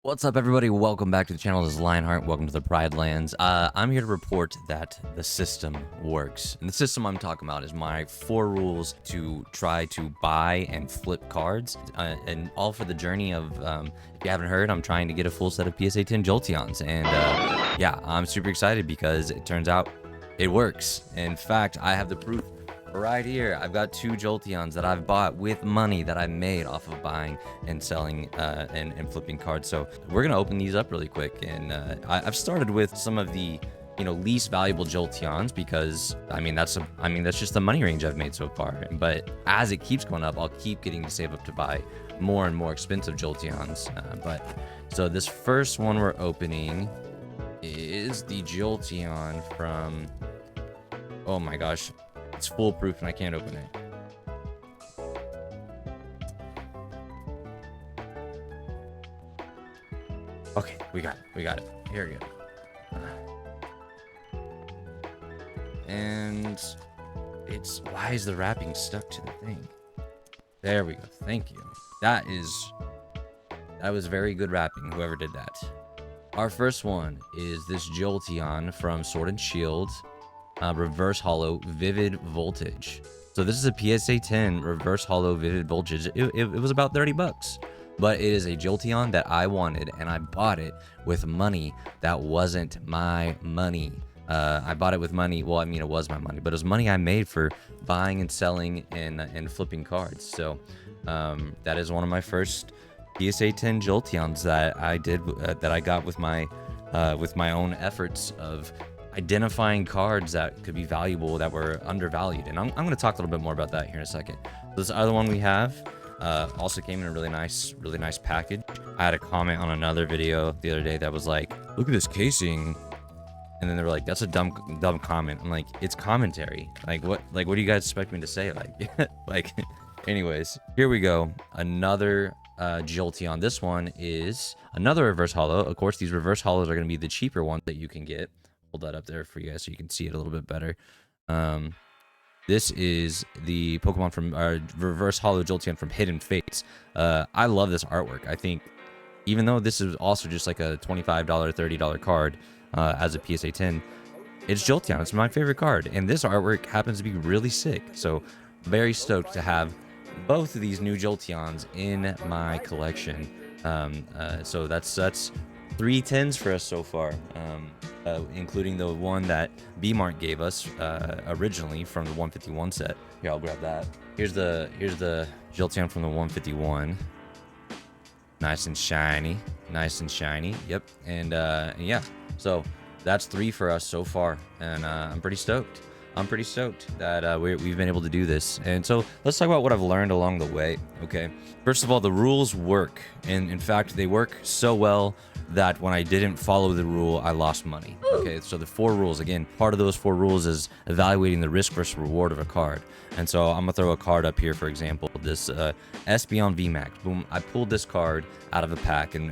What's up, everybody? Welcome back to the channel. This is Lionheart. Welcome to the Pride Lands. I'm here to report that the system works. And the system I'm talking about is my 4 rules to try to buy and flip cards. And all for the journey of, if you haven't heard, I'm trying to get a full set of PSA 10 Jolteons. And yeah, I'm super excited because it turns out it works. In fact, I have the proof right here. I've got 2 Jolteons that I've bought with money that I made off of buying and selling and flipping cards. So we're gonna open these up really quick, and I've started with some of the least valuable Jolteons because that's just the money range I've made so far. But as it keeps going up, I'll keep getting to save up to buy more and more expensive Jolteons. So this first one we're opening is the Jolteon from, oh my gosh, it's foolproof and I can't open it. Okay, we got it. Here we go. And why is the wrapping stuck to the thing? There we go. Thank you. That was very good wrapping, whoever did that. Our first one is this Jolteon from Sword and Shield. Reverse Hollow Vivid Voltage. So this is a PSA 10 Reverse Hollow Vivid Voltage. It was about 30 bucks, but it is a Jolteon that I wanted, and I bought it with money that wasn't my money. I bought it with money. Well, I mean, it was my money, but it was money I made for buying and selling and flipping cards. So that is one of my first PSA 10 Jolteons that I did that I got with my own efforts of identifying cards that could be valuable that were undervalued. And I'm going to talk a little bit more about that here in a second. This other one we have also came in a really nice package. I had a comment on another video the other day that was like, look at this casing, and then they were like, that's a dumb comment. I'm like, it's commentary. Like what do you guys expect me to say? Like anyways, here we go. Another Jolteon. This one is another reverse hollow. Of course, these reverse hollows are going to be the cheaper ones that you can get. Hold that up there for you guys so you can see it a little bit better. This is the Pokemon from Reverse Hollow Jolteon from Hidden Fates. I love this artwork. I think even though this is also just like a $25, $30 card as a PSA 10, it's Jolteon. It's my favorite card, and this artwork happens to be really sick. So very stoked to have both of these new Jolteons in my collection. So that's 3 10s for us so far, including the one that B-Mart gave us originally from the 151 set. Here, I'll grab that. Here's the Jolteon from the 151. Nice and shiny. Yep. And yeah, so that's 3 for us so far, and I'm pretty stoked. That we've been able to do this. And so let's talk about what I've learned along the way. Okay, first of all, the rules work, and in fact they work so well that when I didn't follow the rule, I lost money. Okay, so the 4 rules, again, part of those 4 rules is evaluating the risk versus reward of a card. And so I'm gonna throw a card up here, for example, this Espeon VMAX. Boom, I pulled this card out of a pack, and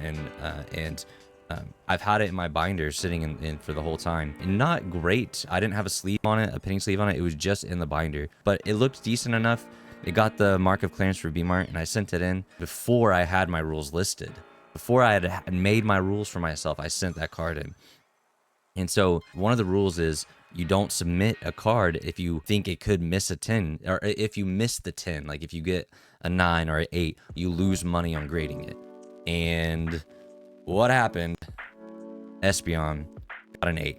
I've had it in my binder sitting in for the whole time. And not great. I didn't have a sleeve on it, a pinning sleeve on it. It was just in the binder, but it looked decent enough. It got the mark of clearance for B-Mart, and I sent it in before I had my rules listed. Before I had made my rules for myself, I sent that card in. And so one of the rules is you don't submit a card if you think it could miss a 10, or if you miss the 10, like if you get a 9 or an 8, you lose money on grading it. And what happened? Espeon got an 8.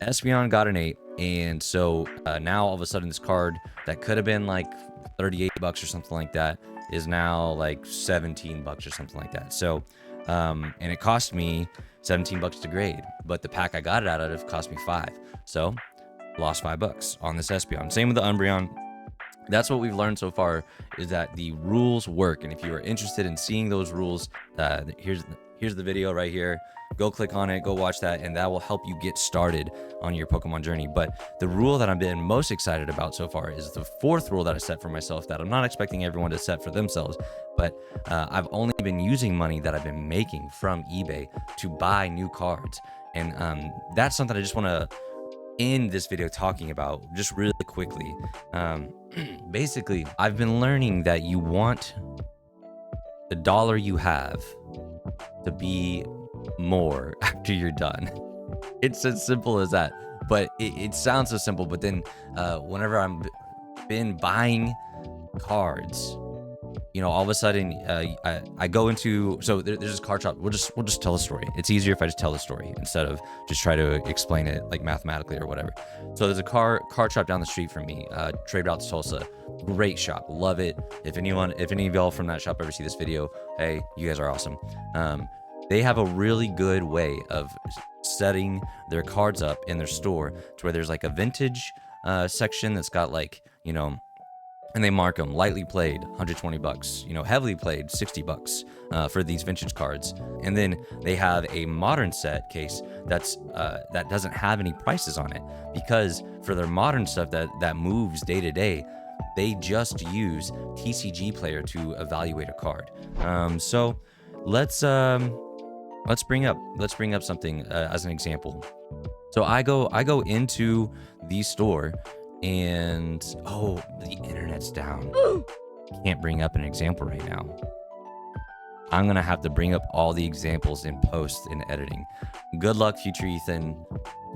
Espeon got an 8, and so now all of a sudden this card that could have been like 38 bucks or something like that is now like 17 bucks or something like that. So and it cost me 17 bucks to grade, but the pack I got it out of cost me 5, so lost 5 bucks on this Espeon. Same with the Umbreon. That's what we've learned so far, is that the rules work. And if you are interested in seeing those rules, here's the video right here. Go click on it, go watch that, and that will help you get started on your Pokemon journey. But the rule that I've been most excited about so far is the 4th rule that I set for myself, that I'm not expecting everyone to set for themselves, but I've only been using money that I've been making from eBay to buy new cards. And that's something I just want to end this video talking about just really quickly. Basically, I've been learning that you want the dollar you have to be more after you're done. It's as simple as that. But it sounds so simple. But then whenever been buying cards, you know, all of a sudden I go into, so there's this card shop. We'll just tell the story. It's easier if I just tell the story instead of just try to explain it like mathematically or whatever. So there's a card shop down the street from me, Trade Routes Tulsa. Great shop, love it. If any of y'all from that shop ever see this video, hey, you guys are awesome. They have a really good way of setting their cards up in their store to where there's like a vintage section that's got like, you know, and they mark them lightly played $120, you know, heavily played $60 for these vintage cards. And then they have a modern set case that's that doesn't have any prices on it, because for their modern stuff that moves day to day, they just use TCG Player to evaluate a card. So let's bring up something as an example. So I go into the store, and oh, the internet's down. Can't bring up an example right now. I'm gonna have to bring up all the examples in post in editing. Good luck, future Ethan.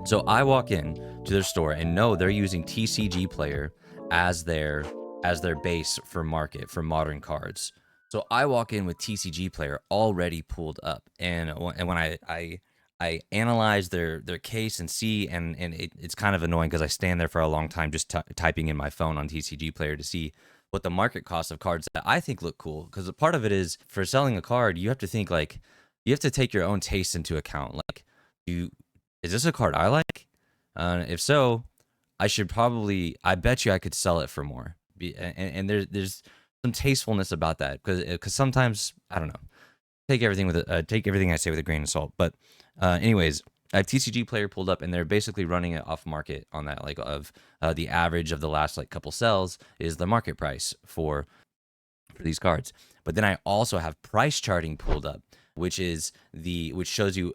So I walk in to their store and no, they're using TCG Player as their base for modern cards. So I walk in with TCG Player already pulled up, and when I analyze their case and see, and it's kind of annoying because I stand there for a long time just typing in my phone on TCG Player to see what the market cost of cards that I think look cool. Because a part of it is, for selling a card, you have to think like, you have to take your own taste into account. Like, is this a card I like? If so, I bet you I could sell it for more. And there's some tastefulness about that, because sometimes, I don't know, take everything I say with a grain of salt. But anyways, I have TCG Player pulled up, and they're basically running it off market on that, like of the average of the last like couple sells is the market price for these cards. But then I also have price charting pulled up, which shows you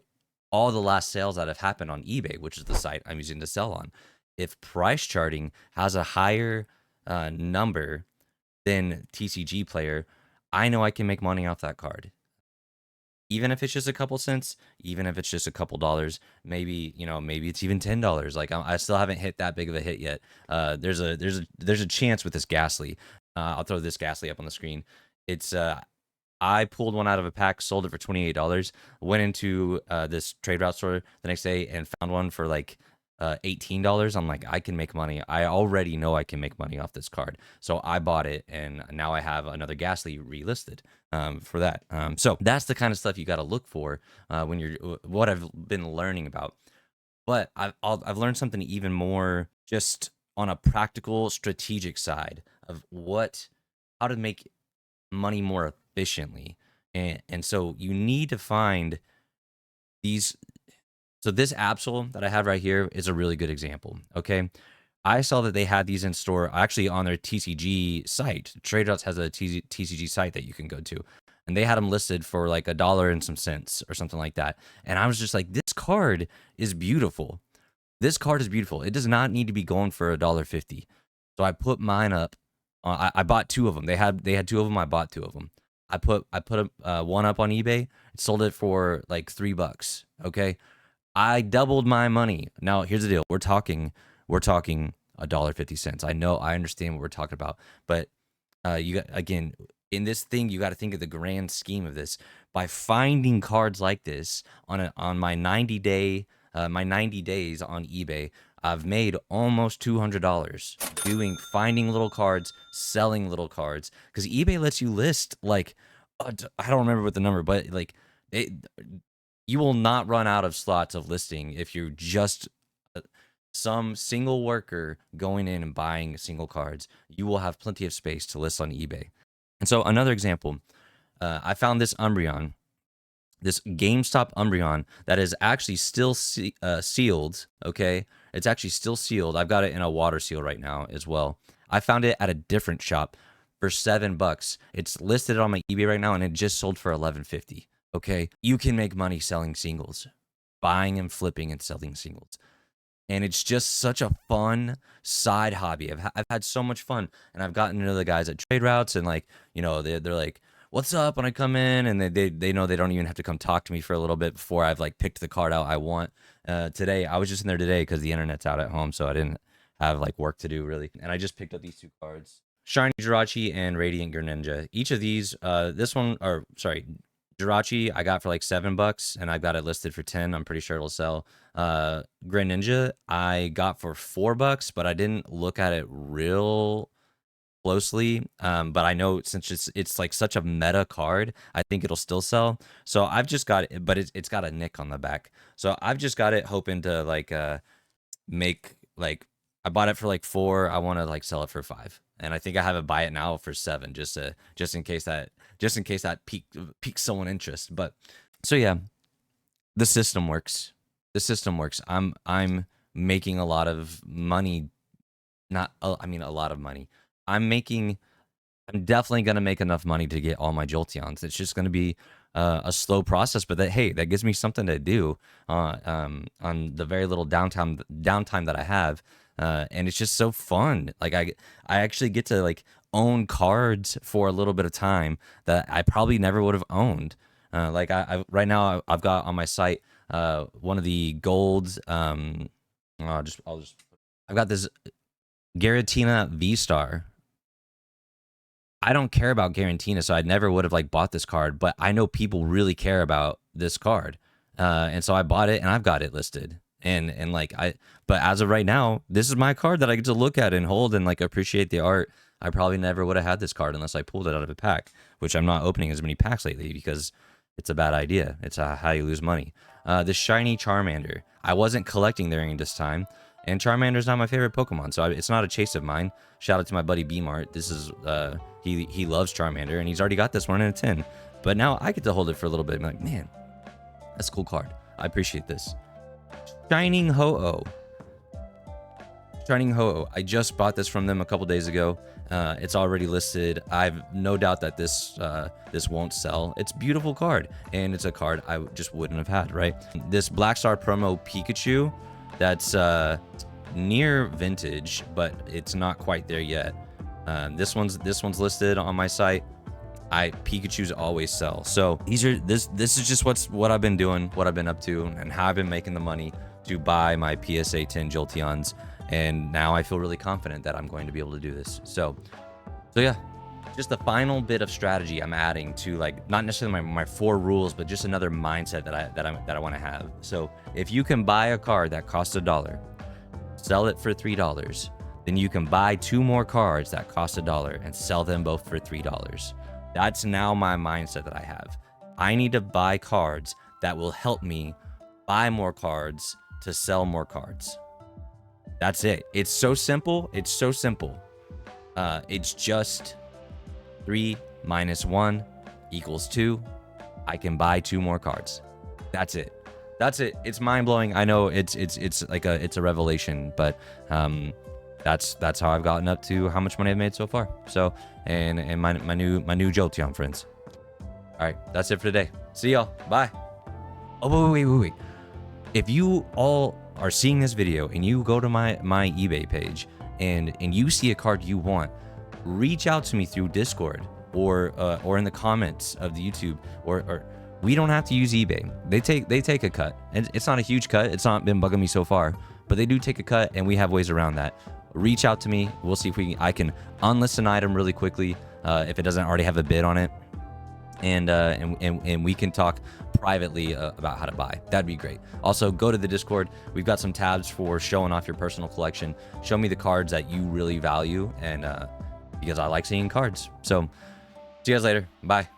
all the last sales that have happened on eBay, which is the site I'm using to sell on. If price charting has a higher number than TCG Player, I know I can make money off that card. Even if it's just a couple cents, even if it's just a couple dollars, maybe it's even $10. Like, I still haven't hit that big of a hit yet. There's a chance with this Ghastly. I'll throw this Ghastly up on the screen. It's I pulled one out of a pack, sold it for $28. Went into this trade route store the next day and found one for like $18. I'm like, I can make money. I already know I can make money off this card. So I bought it, and now I have another Ghastly relisted for that. So that's the kind of stuff you got to look for when you're, what I've been learning about. But I've learned something even more just on a practical, strategic side of how to make money more efficiently. And so you need to find these. So this Absol that I have right here is a really good example. Okay, I saw that they had these in store actually on their TCG site. TradeRoutes has a TCG site that you can go to, and they had them listed for like $1 and some cents or something like that. And I was just like, this card is beautiful. This card is beautiful. It does not need to be going for $1.50. So I put mine up. I bought two of them. They had two of them. I bought two of them. I put one up on eBay. Sold it for like $3. Okay. I doubled my money. Now here's the deal. We're talking $1.50. I understand what we're talking about, but again, in this thing, you got to think of the grand scheme of this. By finding cards like this on my 90 days on eBay, I've made almost $200 finding little cards, selling little cards, because eBay lets you list like, I don't remember what the number, but like you will not run out of slots of listing if you're just some single worker going in and buying single cards. You will have plenty of space to list on eBay. And so another example, I found this Umbreon, this GameStop Umbreon that is actually still sealed. Okay, it's actually still sealed. I've got it in a water seal right now as well. I found it at a different shop for $7. It's listed on my eBay right now, and it just sold for $11.50. Okay, you can make money selling singles, buying and flipping and selling singles. And it's just such a fun side hobby. I've had so much fun, and I've gotten to know the guys at Trade Routes, and like, they're like, what's up when I come in, and they know they don't even have to come talk to me for a little bit before I've like picked the card out I want. Today I was just in there today because the internet's out at home, so I didn't have like work to do really, and I just picked up these two cards: Shiny Jirachi and Radiant Greninja. Each of these, this one, or sorry, Jirachi I got for like $7, and I got it listed for 10. I'm pretty sure it'll sell. Greninja I got for $4, but I didn't look at it real closely. But I know since it's like such a meta card, I think it'll still sell. So I've just got it, but it's got a nick on the back. So I've just got it hoping to like make like, I bought it for like 4. I want to like sell it for 5, and I think I have it buy it now for 7, just in case that piques someone interest. But so yeah, the system works. The system works. I'm making a lot of money. Not I mean a lot of money. I'm definitely gonna make enough money to get all my Jolteons. It's just gonna be a slow process, but that gives me something to do on the very little downtime that I have, and it's just so fun. Like I actually get to like own cards for a little bit of time that I probably never would have owned. Like I right now I've got on my site one of the golds. I've got this Giratina V-Star. I don't care about Giratina, so I never would have like bought this card, but I know people really care about this card. And so I bought it, and I've got it listed. And like but as of right now, this is my card that I get to look at and hold and like appreciate the art. I probably never would have had this card unless I pulled it out of a pack, which I'm not opening as many packs lately because it's a bad idea. It's how you lose money. The shiny Charmander. I wasn't collecting during this time, and Charmander's not my favorite Pokemon, so it's not a chase of mine. Shout out to my buddy B-Mart. This is he loves Charmander, and he's already got this one in a tin. But now I get to hold it for a little bit. I'm like, man, that's a cool card. I appreciate this. Shining Ho-Oh. Shining Ho-Oh. I just bought this from them a couple days ago. It's already listed. I've no doubt that this won't sell. It's a beautiful card, and it's a card I just wouldn't have had, right? This Black Star promo Pikachu, that's near vintage, but it's not quite there yet. This one's listed on my site. Pikachu's always sell. So this is just what I've been doing, what I've been up to, and how I've been making the money to buy my PSA 10 Jolteons. And now I feel really confident that I'm going to be able to do this. So yeah, just the final bit of strategy I'm adding to, like, not necessarily my 4 rules, but just another mindset that I want to have. So if you can buy a card that costs $1, sell it for $3, then you can buy 2 more cards that cost $1 and sell them both for $3. That's now my mindset that I have. I need to buy cards that will help me buy more cards to sell more cards. That's it. It's so simple. It's so simple. It's just 3 minus 1 equals 2. I can buy 2 more cards. That's it. That's it. It's mind blowing. I know it's like it's a revelation, but that's how I've gotten up to how much money I've made so far. So and my new Jolteon friends. All right, that's it for today. See y'all. Bye. Oh wait. If you all are seeing this video and you go to my eBay page and you see a card you want, reach out to me through Discord or in the comments of the YouTube, or we don't have to use eBay. They take a cut, and it's not a huge cut. It's not been bugging me so far, but they do take a cut, and we have ways around that. Reach out to me. We'll see if I can unlist an item really quickly if it doesn't already have a bid on it, and we can talk privately about how to buy. That'd be great. Also, go to the Discord. We've got some tabs for showing off your personal collection. Show me the cards that you really value, and because I like seeing cards. So see you guys later. Bye.